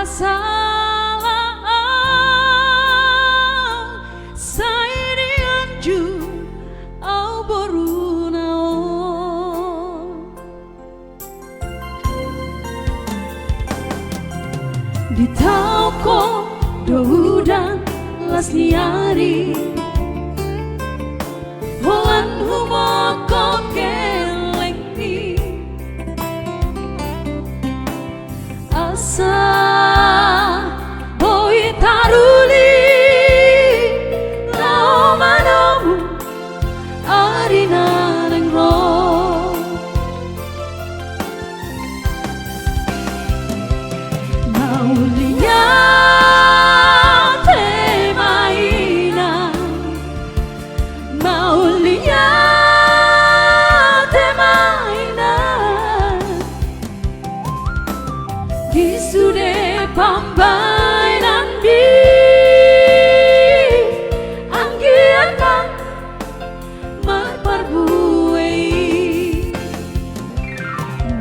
salah sai dianju au borunao di tauko doudan las liari holan humoko kelengi asa boi taruli lao manomu arina nengro maulia te maina maulia te maina Gisude pambainan di anggiatan marparbuei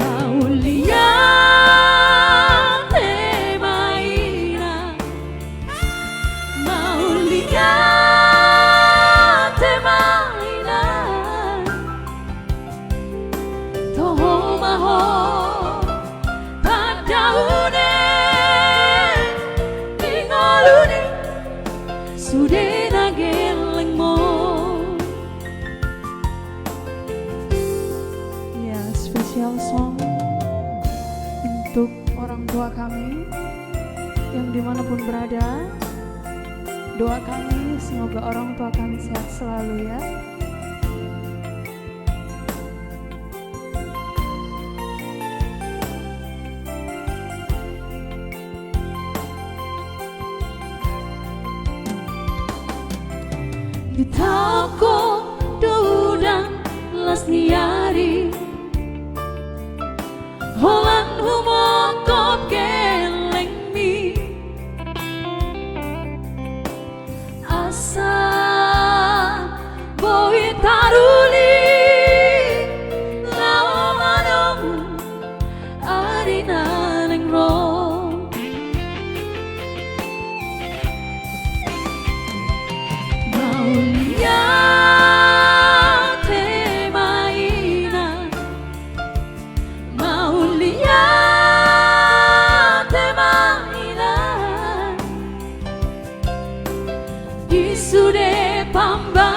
maulia te maina maulia te maina toho maho tadaune ingoluni sudah nagelengmo. Ya, spesial song untuk orang tua kami yang dimanapun berada. Doa kami semoga orang tua kami sehat selalu ya. Di tauko doudan las niari holan humoko kelengmi asa boi taruli lao manomu arina nengro maulia te maina maulia te maina Gisude pamba